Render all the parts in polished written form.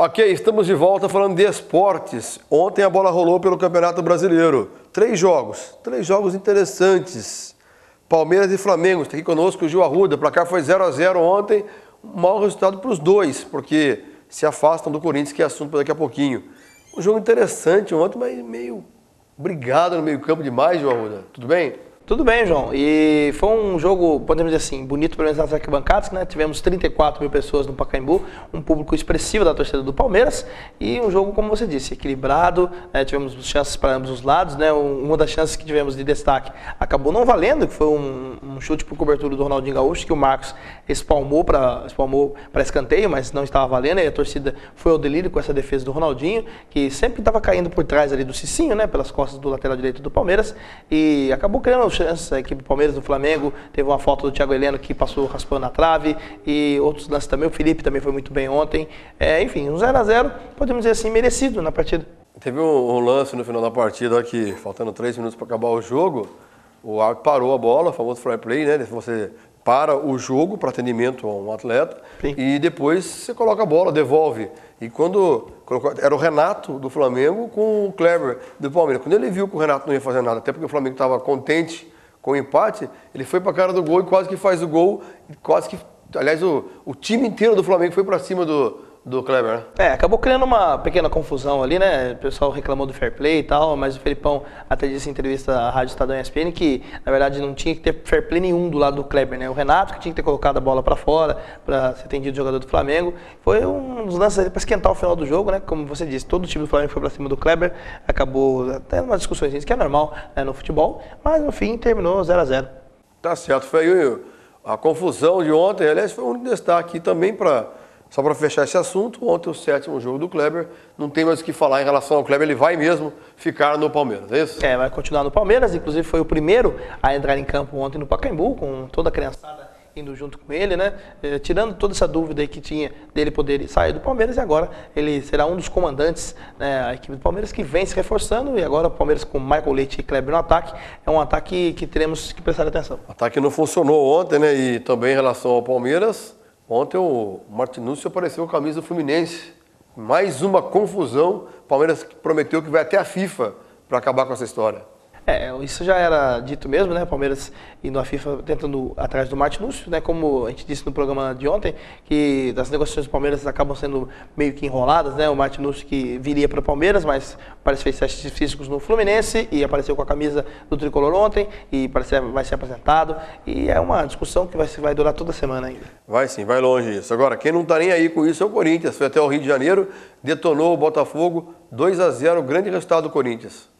Ok, estamos de volta falando de esportes. Ontem a bola rolou pelo Campeonato Brasileiro. Três jogos interessantes. Palmeiras e Flamengo, está aqui conosco o Gil Arruda. O placar foi 0-0 ontem, um mau resultado para os dois, porque se afastam do Corinthians, que é assunto para daqui a pouquinho. Um jogo interessante ontem, mas meio brigado no meio campo demais, Gil Arruda. Tudo bem? Tudo bem, João. E foi um jogo, podemos dizer assim, bonito pelo menos nas arquibancadas, né? Tivemos 34 mil pessoas no Pacaembu, um público expressivo da torcida do Palmeiras e um jogo, como você disse, equilibrado, né? Tivemos chances para ambos os lados, né? Uma das chances que tivemos de destaque acabou não valendo, que foi um chute por cobertura do Ronaldinho Gaúcho, que o Marcos espalmou para escanteio, mas não estava valendo, e a torcida foi ao delírio com essa defesa do Ronaldinho, que sempre estava caindo por trás ali do Cicinho, né? Pelas costas do lateral direito do Palmeiras, e acabou criando chances. A equipe do Palmeiras, do Flamengo, teve uma falta do Thiago Heleno que passou raspando na trave, e outros lances também. O Felipe também foi muito bem ontem. Enfim, um 0-0, podemos dizer assim, merecido na partida. Teve um lance no final da partida que, faltando 3 minutos para acabar o jogo, o árbitro parou a bola, o famoso fair play, né? Você para o jogo para atendimento a um atleta. Sim. E depois você coloca a bola, devolve. E quando era o Renato do Flamengo com o Kleber do Palmeiras. Quando ele viu que o Renato não ia fazer nada, até porque o Flamengo estava contente com o empate, ele foi para a cara do gol e quase que faz o gol. Aliás, o time inteiro do Flamengo foi para cima do Kleber, né? Acabou criando uma pequena confusão ali, né? O pessoal reclamou do fair play e tal, mas o Felipão até disse em entrevista à Rádio Estadão ESPN que, na verdade, não tinha que ter fair play nenhum do lado do Kleber, né? O Renato que tinha que ter colocado a bola para fora para ser atendido o jogador do Flamengo. Foi um dos lances para esquentar o final do jogo, né? Como você disse, todo o time do Flamengo foi para cima do Kleber, acabou tendo umas discussões que é normal, né, no futebol, mas no fim terminou 0-0. Tá certo, foi a confusão de ontem, aliás, foi um destaque aqui também só para fechar esse assunto. Ontem o 7º jogo do Kleber, não tem mais o que falar em relação ao Kleber, ele vai mesmo ficar no Palmeiras, é isso? Vai continuar no Palmeiras, inclusive foi o primeiro a entrar em campo ontem no Pacaembu, com toda a criançada indo junto com ele, né? Tirando toda essa dúvida aí que tinha dele poder sair do Palmeiras, e agora ele será um dos comandantes, né? A equipe do Palmeiras que vem se reforçando, e agora o Palmeiras com Michael Leite e Kleber no ataque, é um ataque que teremos que prestar atenção. O ataque não funcionou ontem, né? E também em relação ao Palmeiras, ontem o Martinúcio apareceu com a camisa do Fluminense. Mais uma confusão. O Palmeiras prometeu que vai até a FIFA para acabar com essa história. Isso já era dito mesmo, né? Palmeiras indo à FIFA tentando atrás do Martinúcio, né? Como a gente disse no programa de ontem, que as negociações do Palmeiras acabam sendo meio que enroladas, né? O Martinúcio que viria para o Palmeiras, mas parece que fez testes físicos no Fluminense e apareceu com a camisa do Tricolor ontem e parece que vai ser apresentado. E é uma discussão que vai durar toda a semana ainda. Vai sim, vai longe isso. Agora, quem não está nem aí com isso é o Corinthians. Foi até o Rio de Janeiro, detonou o Botafogo, 2-0, grande resultado do Corinthians.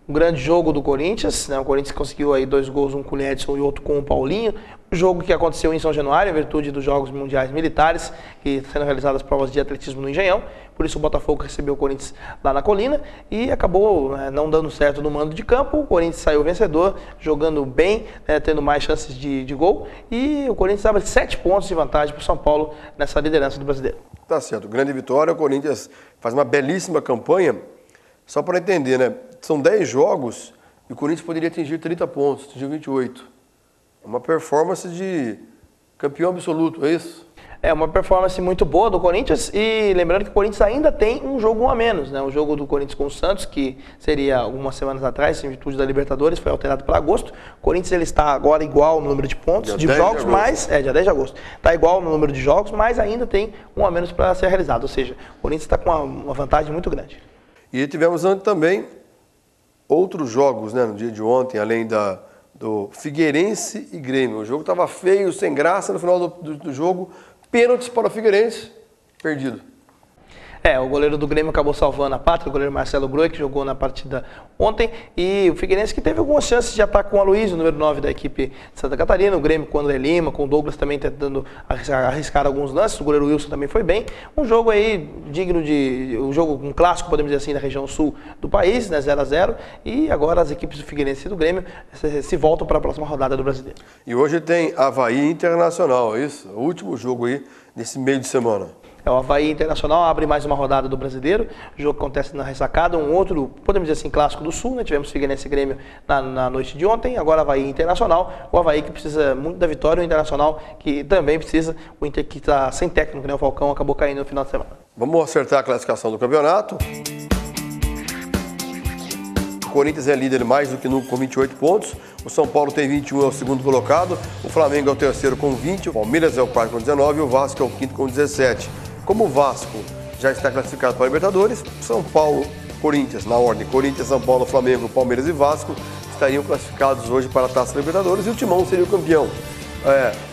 Um grande jogo do Corinthians, né? O Corinthians conseguiu aí 2 gols, um com o Edson e outro com o Paulinho. Um jogo que aconteceu em São Januário, em virtude dos Jogos Mundiais Militares, que sendo realizadas as provas de atletismo no Engenhão. Por isso o Botafogo recebeu o Corinthians lá na Colina e acabou não dando certo no mando de campo. O Corinthians saiu vencedor, jogando bem, tendo mais chances de gol. E o Corinthians abre 7 pontos de vantagem para o São Paulo nessa liderança do Brasileiro. Tá certo, grande vitória. O Corinthians faz uma belíssima campanha. Só para entender, né? São 10 jogos e o Corinthians poderia atingir 30 pontos, atingiu 28. É uma performance de campeão absoluto, é isso? É uma performance muito boa do Corinthians, e lembrando que o Corinthians ainda tem um jogo a menos, né? O jogo do Corinthians com o Santos, que seria algumas semanas atrás, em virtude da Libertadores, foi alterado para agosto. O Corinthians ele está agora igual no número de pontos, de jogos, mas dia 10 de agosto. Está igual no número de jogos, mas ainda tem um a menos para ser realizado, ou seja, o Corinthians está com uma vantagem muito grande. E tivemos ontem também outros jogos, né, no dia de ontem, além do Figueirense e Grêmio. O jogo estava feio, sem graça no final do jogo. Pênaltis para o Figueirense, perdido. O goleiro do Grêmio acabou salvando a pátria, o goleiro Marcelo Groi, que jogou na partida ontem, e o Figueirense que teve algumas chances de ataque com o Aloysio, número 9 da equipe de Santa Catarina, o Grêmio com o André Lima, com o Douglas também tentando arriscar alguns lances, o goleiro Wilson também foi bem. Um jogo aí digno um clássico, podemos dizer assim, da região sul do país, né, 0-0, e agora as equipes do Figueirense e do Grêmio se voltam para a próxima rodada do Brasileiro. E hoje tem Avaí Internacional, é isso? O último jogo aí nesse meio de semana. O Avaí Internacional abre mais uma rodada do Brasileiro, o jogo acontece na ressacada, um outro, podemos dizer assim, clássico do Sul, né? Tivemos Figueirense e Grêmio na noite de ontem, agora Avaí Internacional, o Avaí que precisa muito da vitória, o Internacional que também precisa, o Inter que está sem técnico, né? O Falcão acabou caindo no final de semana. Vamos acertar a classificação do campeonato. O Corinthians é líder mais do que nunca com 28 pontos. O São Paulo tem 21, é o segundo colocado. O Flamengo é o terceiro com 20. O Palmeiras é o quarto com 19 e o Vasco é o quinto com 17. Como o Vasco já está classificado para a Libertadores, São Paulo, Corinthians, na ordem. Corinthians, São Paulo, Flamengo, Palmeiras e Vasco estariam classificados hoje para a Taça Libertadores e o Timão seria o campeão.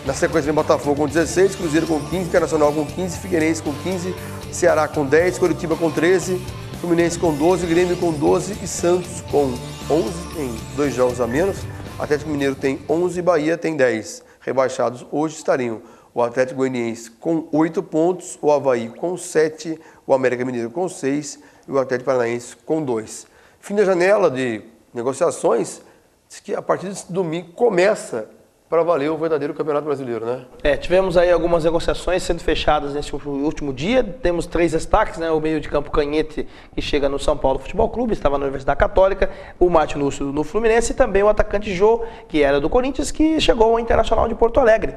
Na sequência vem Botafogo com 16, Cruzeiro com 15, Internacional com 15, Figueirense com 15, Ceará com 10, Coritiba com 13, Fluminense com 12, Grêmio com 12 e Santos com 11, tem 2 jogos a menos. Atlético Mineiro tem 11 e Bahia tem 10. Rebaixados hoje estariam o Atlético Goianiense com 8 pontos, o Avaí com 7, o América Mineiro com 6 e o Atlético Paranaense com 2. Fim da janela de negociações, diz que a partir desse domingo começa para valer o verdadeiro Campeonato Brasileiro, né? Tivemos aí algumas negociações sendo fechadas nesse último dia. Temos 3 destaques, né? O meio de campo Canhete, que chega no São Paulo Futebol Clube, estava na Universidade Católica, o Márcio Lúcio no Fluminense e também o atacante Jô, que era do Corinthians, que chegou ao Internacional de Porto Alegre.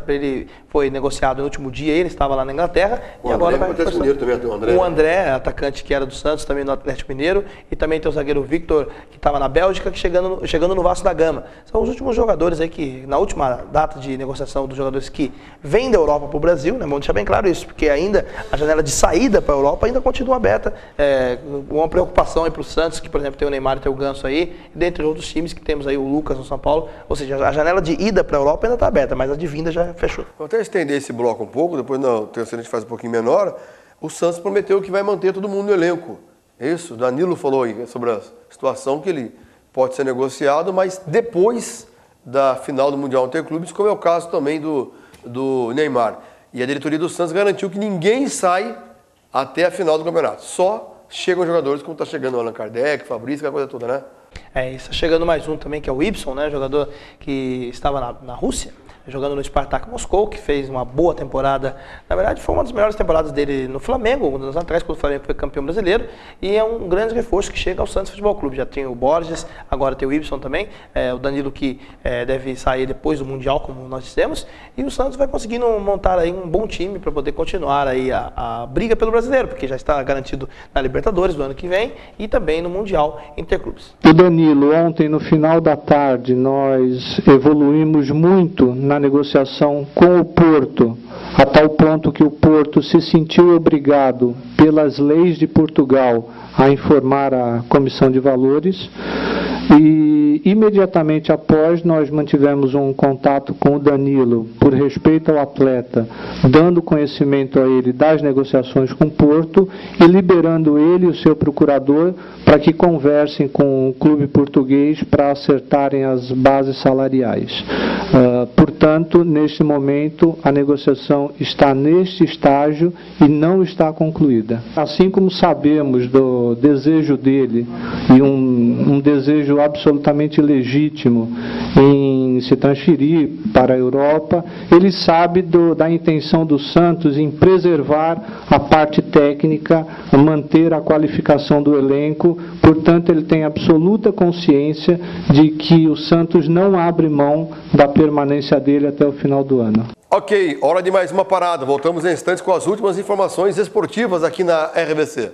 Ele foi negociado no último dia, ele estava lá na Inglaterra. O André, vai Atlético Mineiro também tem o André. O André, atacante que era do Santos, também no Atlético Mineiro, e também tem o zagueiro Victor, que estava na Bélgica, que chegando no Vasco da Gama. São os últimos jogadores aí que, na última data de negociação dos jogadores que vêm da Europa para o Brasil, né? Vamos deixar bem claro isso, porque ainda a janela de saída para a Europa ainda continua aberta. Uma preocupação aí para o Santos, que por exemplo tem o Neymar e tem o Ganso aí, dentre outros times que temos aí o Lucas no São Paulo, ou seja, a janela de ida para a Europa ainda está aberta, mas a de vinda já fechou. Vou até estender esse bloco um pouco, depois no terceiro a gente faz um pouquinho menor. O Santos prometeu que vai manter todo mundo no elenco. Isso, o Danilo falou aí sobre a situação que ele pode ser negociado, mas depois da final do Mundial Interclubes, como é o caso também do Neymar. E a diretoria do Santos garantiu que ninguém sai até a final do campeonato. Só chegam jogadores como está chegando o Allan Kardec, Fabrício, aquela coisa toda, né? Está chegando mais um também, que é o Y, né? Jogador que estava na Rússia, jogando no Spartak Moscou, que fez uma boa temporada. Na verdade, foi uma das melhores temporadas dele no Flamengo, um anos atrás, quando o Flamengo foi campeão brasileiro, e é um grande reforço que chega ao Santos Futebol Clube. Já tem o Borges, agora tem o Y também, o Danilo que deve sair depois do Mundial, como nós dissemos, e o Santos vai conseguindo montar aí um bom time para poder continuar aí a briga pelo brasileiro, porque já está garantido na Libertadores do ano que vem e também no Mundial Interclubes. O Danilo, ontem no final da tarde, nós evoluímos muito na negociação com o Porto, a tal ponto que o Porto se sentiu obrigado pelas leis de Portugal a informar a Comissão de Valores e imediatamente após nós mantivemos um contato com o Danilo por respeito ao atleta, dando conhecimento a ele das negociações com o Porto e liberando ele e o seu procurador para que conversem com o clube português para acertarem as bases salariais. Portanto, neste momento, a negociação está neste estágio e não está concluída. Assim como sabemos do desejo dele, e um desejo absolutamente legítimo em se transferir para a Europa, ele sabe da intenção do Santos em preservar a parte técnica, manter a qualificação do elenco. Portanto, ele tem absoluta consciência de que o Santos não abre mão da permanência dele até o final do ano. Ok, hora de mais uma parada. Voltamos em instantes com as últimas informações esportivas aqui na RBC.